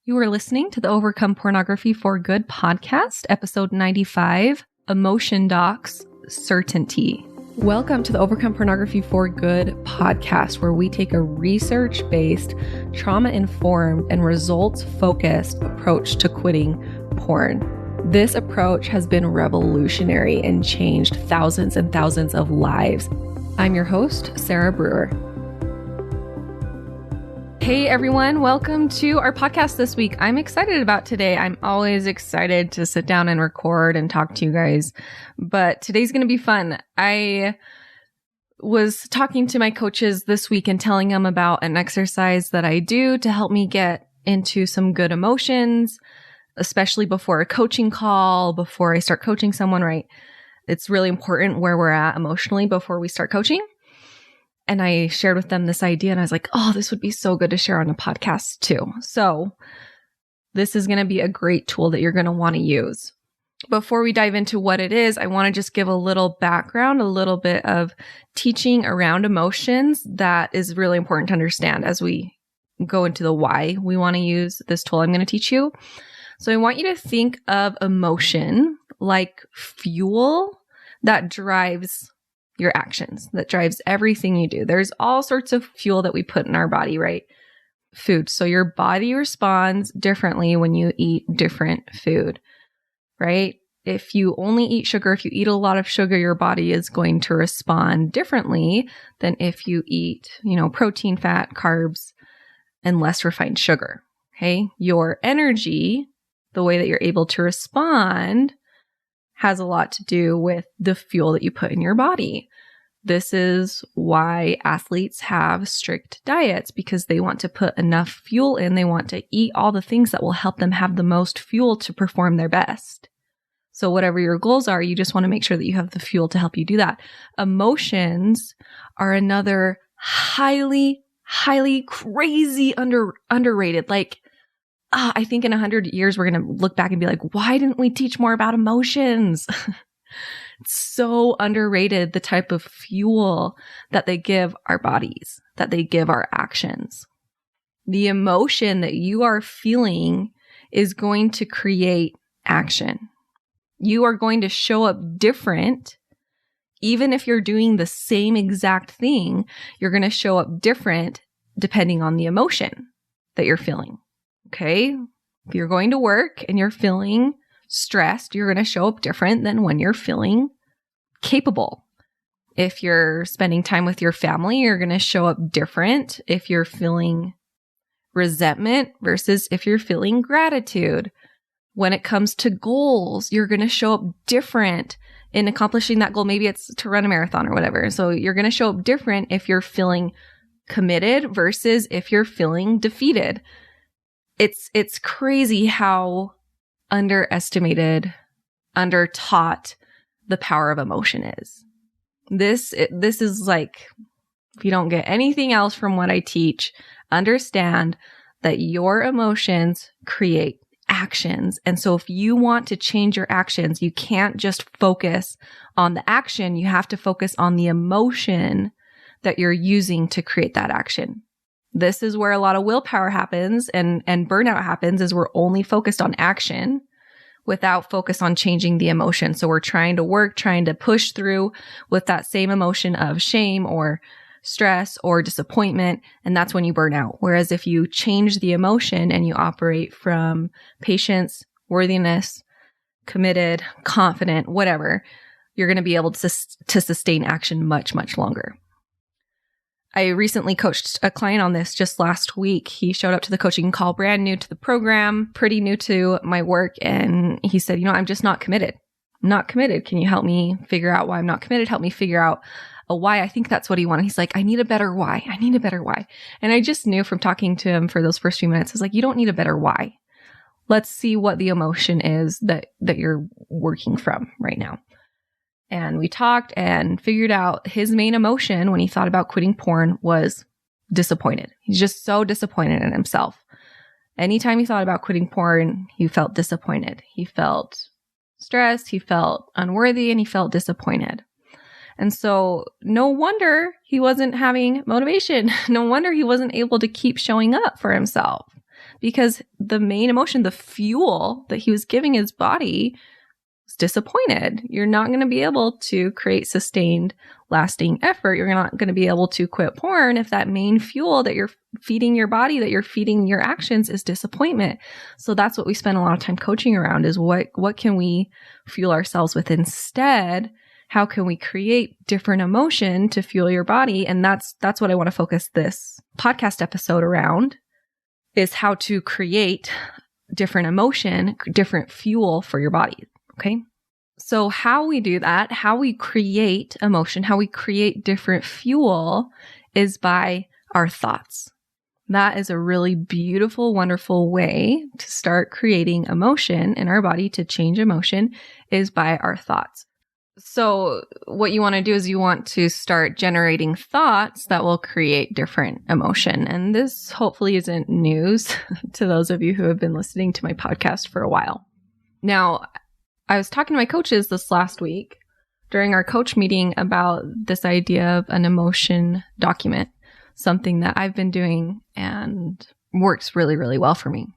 You are listening to the Overcome Pornography for Good podcast, episode 95, Emotion Docs, Certainty. Welcome to the Overcome Pornography for Good podcast, where we take a research-based, trauma-informed, and results-focused approach to quitting porn. This approach has been revolutionary and changed thousands and thousands of lives. I'm your host, Sarah Brewer. Hey everyone, welcome to our podcast this week. I'm excited about today. I'm always excited to sit down and record and talk to you guys, but today's going to be fun. I was talking to my coaches this week and telling them about an exercise that I do to help me get into some good emotions, especially before a coaching call, before I start coaching someone, right? It's really important where we're at emotionally before we start coaching. And I shared with them this idea and I was like, oh, this would be so good to share on a podcast too. So this is going to be a great tool that you're going to want to use. Before we dive into what it is, I want to just give a little background, a little bit of teaching around emotions that is really important to understand as we go into the why we want to use this tool I'm going to teach you. So I want you to think of emotion like fuel that drives your actions, that drives everything you do. There's all sorts of fuel that we put in our body, right? Food. So your body responds differently when you eat different food, right? If you only eat sugar, if you eat a lot of sugar, your body is going to respond differently than if you eat, protein, fat, carbs, and less refined sugar. Okay. Your energy, the way that you're able to respond, has a lot to do with the fuel that you put in your body. This is why athletes have strict diets, because they want to put enough fuel in. They want to eat all the things that will help them have the most fuel to perform their best. So whatever your goals are, you just want to make sure that you have the fuel to help you do that. Emotions are another highly crazy underrated. I think in 100 years, we're going to look back and be like, why didn't we teach more about emotions? It's so underrated, the type of fuel that they give our bodies, that they give our actions. The emotion that you are feeling is going to create action. You are going to show up different. Even if you're doing the same exact thing, you're going to show up different depending on the emotion that you're feeling. Okay, if you're going to work and you're feeling stressed, you're going to show up different than when you're feeling capable. If you're spending time with your family, you're going to show up different if you're feeling resentment versus if you're feeling gratitude. When it comes to goals, you're going to show up different in accomplishing that goal. Maybe it's to run a marathon or whatever. So you're going to show up different if you're feeling committed versus if you're feeling defeated. It's crazy how underestimated, undertaught the power of emotion is. This is like, if you don't get anything else from what I teach, understand that your emotions create actions. And so if you want to change your actions, you can't just focus on the action. You have to focus on the emotion that you're using to create that action. This is where a lot of willpower happens and burnout happens, is we're only focused on action without focus on changing the emotion. So we're trying to push through with that same emotion of shame or stress or disappointment. And that's when you burn out. Whereas if you change the emotion and you operate from patience, worthiness, committed, confident, whatever, you're going to be able to sustain action much, much longer. I recently coached a client on this just last week. He showed up to the coaching call brand new to the program, pretty new to my work. And he said, I'm just not committed. I'm not committed. Can you help me figure out why I'm not committed? Help me figure out a why. I think that's what he wanted. He's like, I need a better why. I need a better why. And I just knew from talking to him for those first few minutes, I was like, you don't need a better why. Let's see what the emotion is that you're working from right now. And we talked and figured out his main emotion when he thought about quitting porn was disappointed. He's just so disappointed in himself. Anytime he thought about quitting porn, he felt disappointed. He felt stressed, he felt unworthy, and he felt disappointed. And so no wonder he wasn't having motivation. No wonder he wasn't able to keep showing up for himself. because the main emotion, the fuel that he was giving his body, was disappointed. You're not going to be able to create sustained, lasting effort. You're not going to be able to quit porn if that main fuel that you're feeding your body, that you're feeding your actions, is disappointment. So that's what we spend a lot of time coaching around, is what can we fuel ourselves with instead? How can we create different emotion to fuel your body? And that's what I want to focus this podcast episode around, is how to create different emotion, different fuel for your body. Okay. So how we do that, how we create emotion, how we create different fuel, is by our thoughts. That is a really beautiful, wonderful way to start creating emotion in our body, to change emotion, is by our thoughts. So what you want to do is you want to start generating thoughts that will create different emotion. And this hopefully isn't news to those of you who have been listening to my podcast for a while. Now, I was talking to my coaches this last week during our coach meeting about this idea of an emotion document, something that I've been doing and works really, really well for me.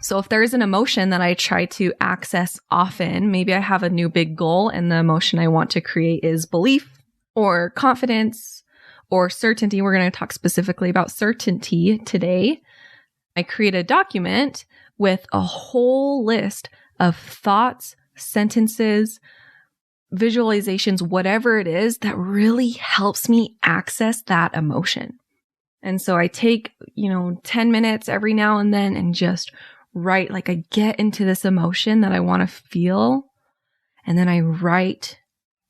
So if there is an emotion that I try to access often, maybe I have a new big goal and the emotion I want to create is belief or confidence or certainty. We're going to talk specifically about certainty today. I create a document with a whole list of thoughts, sentences, visualizations, whatever it is that really helps me access that emotion. And so I take, 10 minutes every now and then and just write, like I get into this emotion that I want to feel. And then I write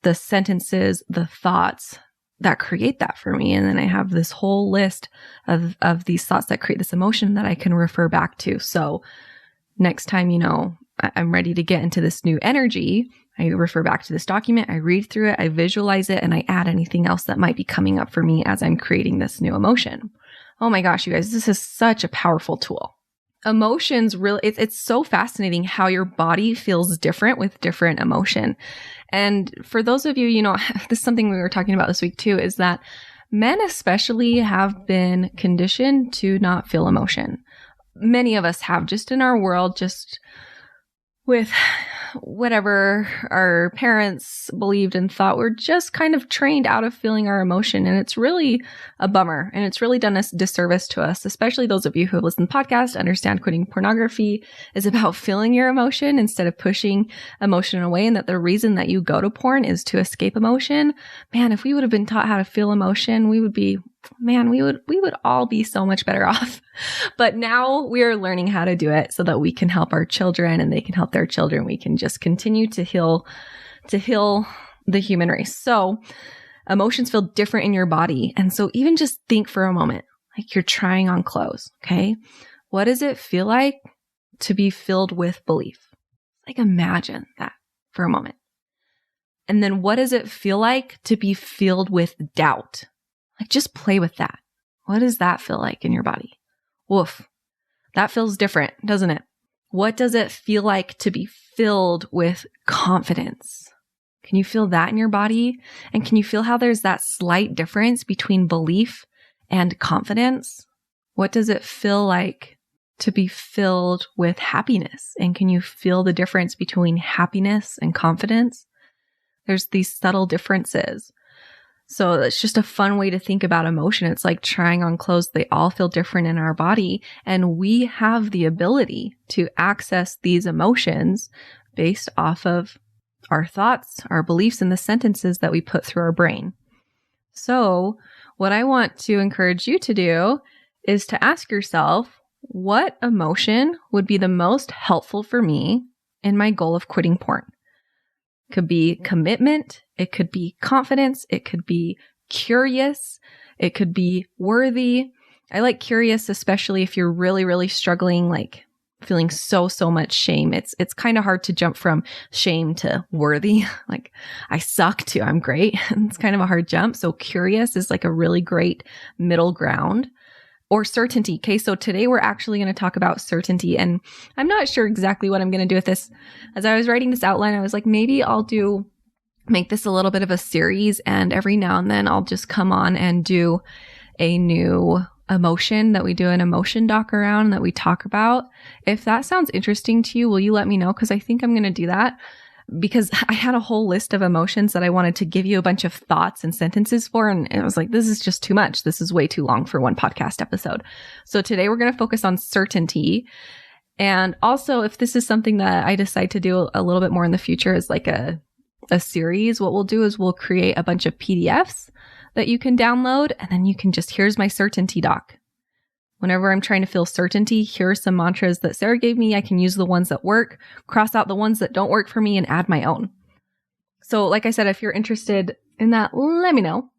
the sentences, the thoughts that create that for me. And then I have this whole list of these thoughts that create this emotion that I can refer back to. So next time, I'm ready to get into this new energy, I refer back to this document, I read through it, I visualize it, and I add anything else that might be coming up for me as I'm creating this new emotion. Oh my gosh, you guys, this is such a powerful tool. Emotions really, it's so fascinating how your body feels different with different emotion. And for those of you, this is something we were talking about this week too, is that men especially have been conditioned to not feel emotion. Many of us have, just in our world, just with whatever our parents believed and thought, we're just kind of trained out of feeling our emotion. And it's really a bummer. And it's really done a disservice to us, especially those of you who have listened to the podcast, understand quitting pornography is about feeling your emotion instead of pushing emotion away. And that the reason that you go to porn is to escape emotion. Man, if we would have been taught how to feel emotion, we would all be so much better off. But now we are learning how to do it so that we can help our children and they can help their children. We can just continue to heal the human race. So emotions feel different in your body. And so even just think for a moment, like you're trying on clothes. Okay. What does it feel like to be filled with belief? Like imagine that for a moment. And then what does it feel like to be filled with doubt? Like just play with that. What does that feel like in your body? Woof. That feels different, doesn't it? What does it feel like to be filled with confidence? Can you feel that in your body? And can you feel how there's that slight difference between belief and confidence? What does it feel like to be filled with happiness? And can you feel the difference between happiness and confidence? There's these subtle differences. So it's just a fun way to think about emotion. It's like trying on clothes. They all feel different in our body. And we have the ability to access these emotions based off of our thoughts, our beliefs, and the sentences that we put through our brain. So what I want to encourage you to do is to ask yourself, what emotion would be the most helpful for me in my goal of quitting porn? It could be commitment. It could be confidence. It could be curious. It could be worthy. I like curious, especially if you're really, really struggling, like feeling so much shame. It's kind of hard to jump from shame to worthy. Like I suck to I'm great. It's kind of a hard jump. So curious is like a really great middle ground. Or certainty. Okay, so today we're actually going to talk about certainty. And I'm not sure exactly what I'm going to do with this. As I was writing this outline, I was like, maybe I'll make this a little bit of a series. And every now and then I'll just come on and do a new emotion that we do an emotion doc around that we talk about. If that sounds interesting to you, will you let me know? Because I think I'm going to do that, because I had a whole list of emotions that I wanted to give you a bunch of thoughts and sentences for. And it was like, this is just too much. This is way too long for one podcast episode. So today we're going to focus on certainty. And also, if this is something that I decide to do a little bit more in the future as like a series, what we'll do is we'll create a bunch of PDFs that you can download. And then you can just, here's my certainty doc. Whenever I'm trying to feel certainty, here are some mantras that Sarah gave me. I can use the ones that work, cross out the ones that don't work for me, and add my own. So like I said, if you're interested in that, let me know.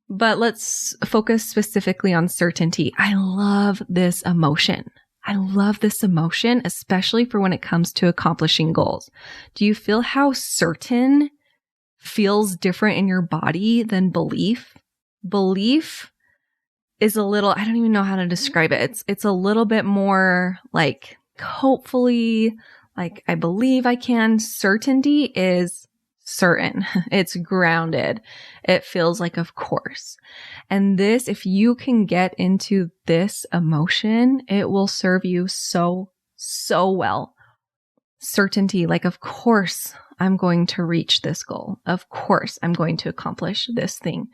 But let's focus specifically on certainty. I love this emotion. I love this emotion, especially for when it comes to accomplishing goals. Do you feel how certain feels different in your body than belief? Belief is a little, I don't even know how to describe it. It's a little bit more like, hopefully, like I believe I can. Certainty is certain. It's grounded. It feels like, of course. And this, if you can get into this emotion, it will serve you so well. Certainty, like, of course, I'm going to reach this goal. Of course, I'm going to accomplish this thing.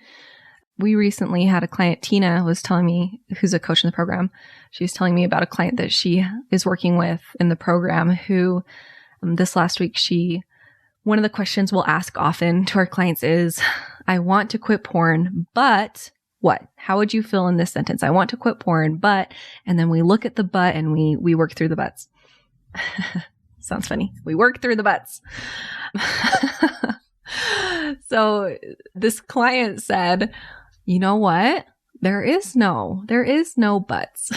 We recently had a client, Tina was telling me, who's a coach in the program. She was telling me about a client that she is working with in the program who this last week, one of the questions we'll ask often to our clients is, I want to quit porn, but what? How would you feel in this sentence? I want to quit porn, but, and then we look at the but and we work through the buts. Sounds funny. We work through the buts. So this client said, you know what? There is no buts.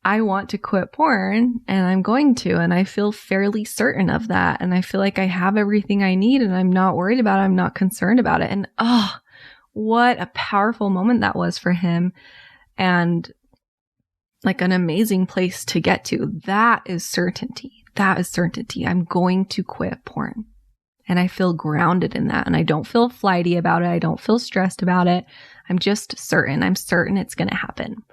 I want to quit porn and I'm going to, and I feel fairly certain of that. And I feel like I have everything I need and I'm not worried about it. I'm not concerned about it. And oh, what a powerful moment that was for him. And like an amazing place to get to. That is certainty. That is certainty. I'm going to quit porn. And I feel grounded in that. And I don't feel flighty about it. I don't feel stressed about it. I'm just certain. I'm certain it's going to happen.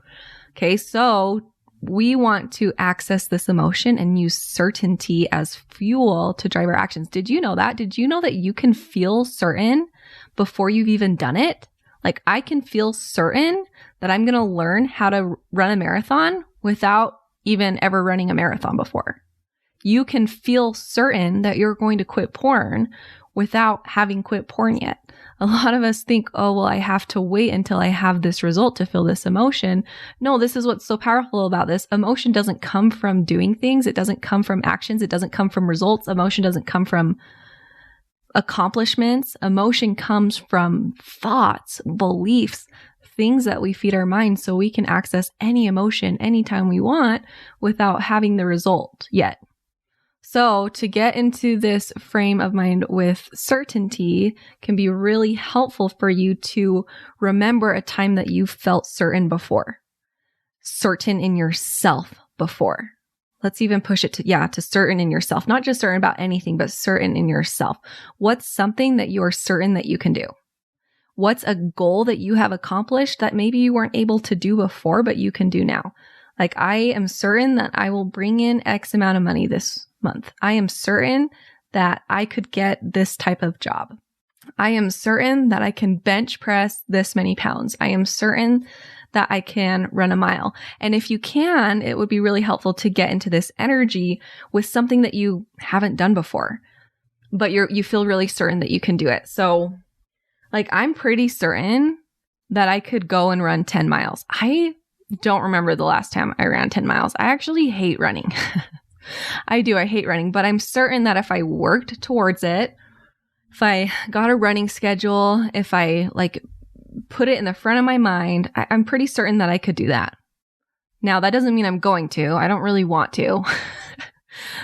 Okay. So we want to access this emotion and use certainty as fuel to drive our actions. Did you know that? Did you know that you can feel certain before you've even done it? Like, I can feel certain that I'm going to learn how to run a marathon without even ever running a marathon before. You can feel certain that you're going to quit porn without having quit porn yet. A lot of us think, oh, well, I have to wait until I have this result to feel this emotion. No, this is what's so powerful about this. Emotion doesn't come from doing things. It doesn't come from actions. It doesn't come from results. Emotion doesn't come from accomplishments. Emotion comes from thoughts, beliefs, things that we feed our mind so we can access any emotion anytime we want without having the result yet. So to get into this frame of mind with certainty can be really helpful for you to remember a time that you felt certain before, certain in yourself before. Let's even push it to certain in yourself, not just certain about anything, but certain in yourself. What's something that you are certain that you can do? What's a goal that you have accomplished that maybe you weren't able to do before, but you can do now? Like, I am certain that I will bring in X amount of money this month. I am certain that I could get this type of job. I am certain that I can bench press this many pounds. I am certain that I can run a mile. And if you can, it would be really helpful to get into this energy with something that you haven't done before, but you feel really certain that you can do it. So like, I'm pretty certain that I could go and run 10 miles. I don't remember the last time I ran 10 miles. I actually hate running. I do. I hate running, but I'm certain that if I worked towards it, if I got a running schedule, if I like put it in the front of my mind, I'm pretty certain that I could do that. Now, that doesn't mean I'm going to. I don't really want to.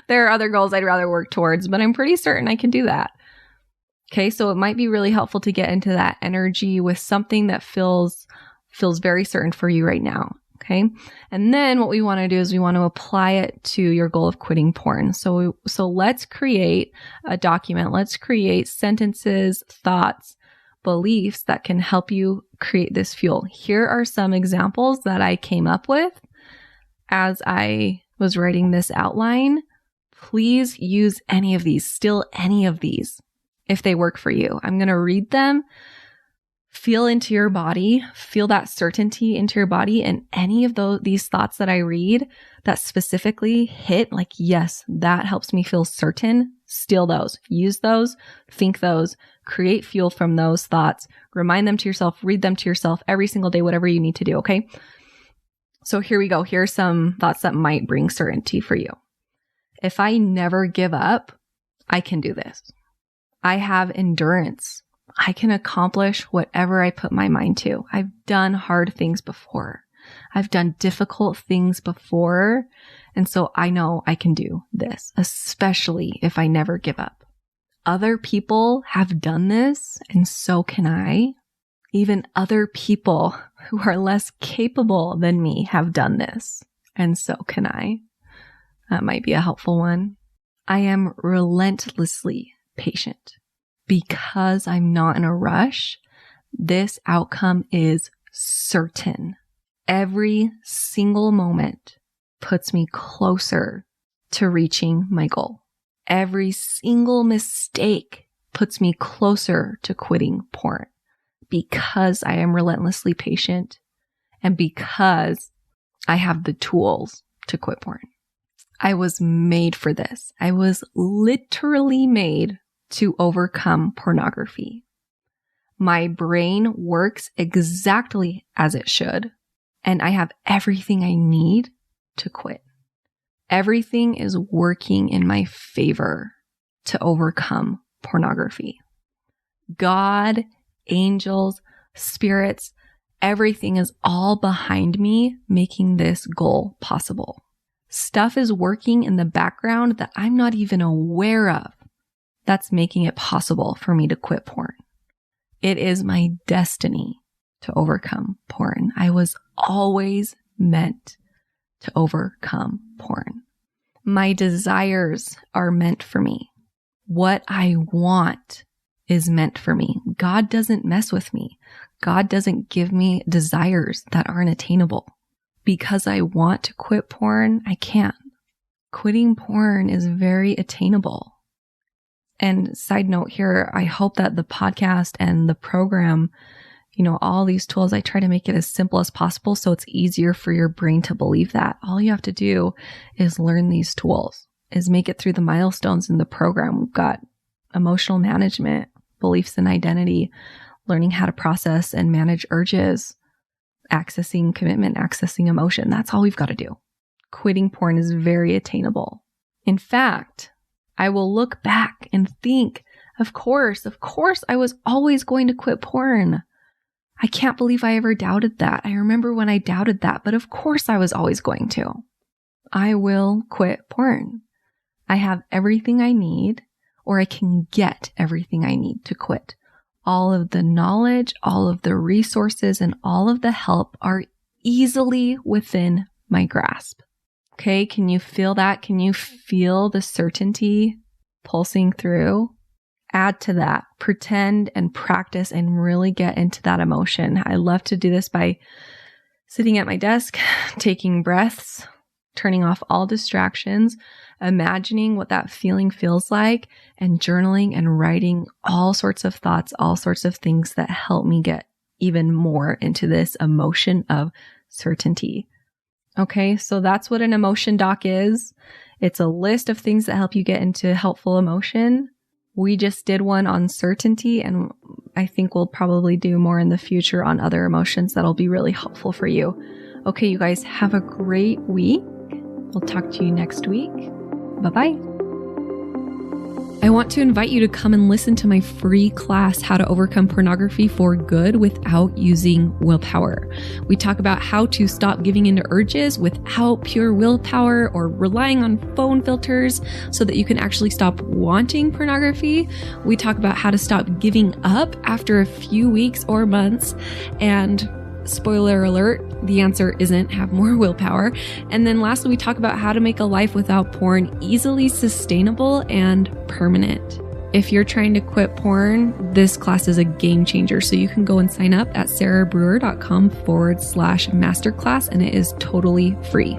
There are other goals I'd rather work towards, but I'm pretty certain I can do that. Okay, so it might be really helpful to get into that energy with something that feels very certain for you right now. Okay. And then what we want to do is we want to apply it to your goal of quitting porn. So let's create a document. Let's create sentences, thoughts, beliefs that can help you create this fuel. Here are some examples that I came up with as I was writing this outline. Please use any of these, steal any of these if they work for you. I'm going to read them. Feel into your body, feel that certainty into your body, and any of these thoughts that I read that specifically hit, like, yes, that helps me feel certain, steal those, use those, think those, create fuel from those thoughts, remind them to yourself, read them to yourself every single day, whatever you need to do, okay? So here we go. Here are some thoughts that might bring certainty for you. If I never give up, I can do this. I have endurance. I can accomplish whatever I put my mind to. I've done hard things before. I've done difficult things before. And so I know I can do this, especially if I never give up. Other people have done this, and so can I. Even other people who are less capable than me have done this, and so can I. That might be a helpful one. I am relentlessly patient. Because I'm not in a rush, this outcome is certain. Every single moment puts me closer to reaching my goal. Every single mistake puts me closer to quitting porn because I am relentlessly patient and because I have the tools to quit porn. I was made for this. I was literally made to overcome pornography. My brain works exactly as it should, and I have everything I need to quit. Everything is working in my favor to overcome pornography. God, angels, spirits, everything is all behind me making this goal possible. Stuff is working in the background that I'm not even aware of. That's making it possible for me to quit porn. It is my destiny to overcome porn. I was always meant to overcome porn. My desires are meant for me. What I want is meant for me. God doesn't mess with me. God doesn't give me desires that aren't attainable. Because I want to quit porn, I can't. Quitting porn is very attainable. And side note here, I hope that the podcast and the program, all these tools, I try to make it as simple as possible so it's easier for your brain to believe that. All you have to do is learn these tools, is make it through the milestones in the program. We've got emotional management, beliefs and identity, learning how to process and manage urges, accessing commitment, accessing emotion. That's all we've got to do. Quitting porn is very attainable. In fact, I will look back and think, of course, I was always going to quit porn. I can't believe I ever doubted that. I remember when I doubted that, but of course I was always going to. I will quit porn. I have everything I need, or I can get everything I need to quit. All of the knowledge, all of the resources, and all of the help are easily within my grasp. Okay, can you feel that? Can you feel the certainty pulsing through? Add to that, pretend and practice and really get into that emotion. I love to do this by sitting at my desk, taking breaths, turning off all distractions, imagining what that feeling feels like, and journaling and writing all sorts of thoughts, all sorts of things that help me get even more into this emotion of certainty. Okay, so that's what an emotion doc is. It's a list of things that help you get into helpful emotion. We just did one on certainty, and I think we'll probably do more in the future on other emotions that'll be really helpful for you. Okay, you guys, have a great week. We'll talk to you next week. Bye-bye. I want to invite you to come and listen to my free class, How to Overcome Pornography for Good Without Using Willpower. We talk about how to stop giving into urges without pure willpower or relying on phone filters so that you can actually stop wanting pornography. We talk about how to stop giving up after a few weeks or months. And spoiler alert, the answer isn't have more willpower. And then lastly, we talk about how to make a life without porn easily sustainable and permanent. if you're trying to quit porn, this class is a game changer. So you can go and sign up at sarahbrewer.com/masterclass, and it is totally free.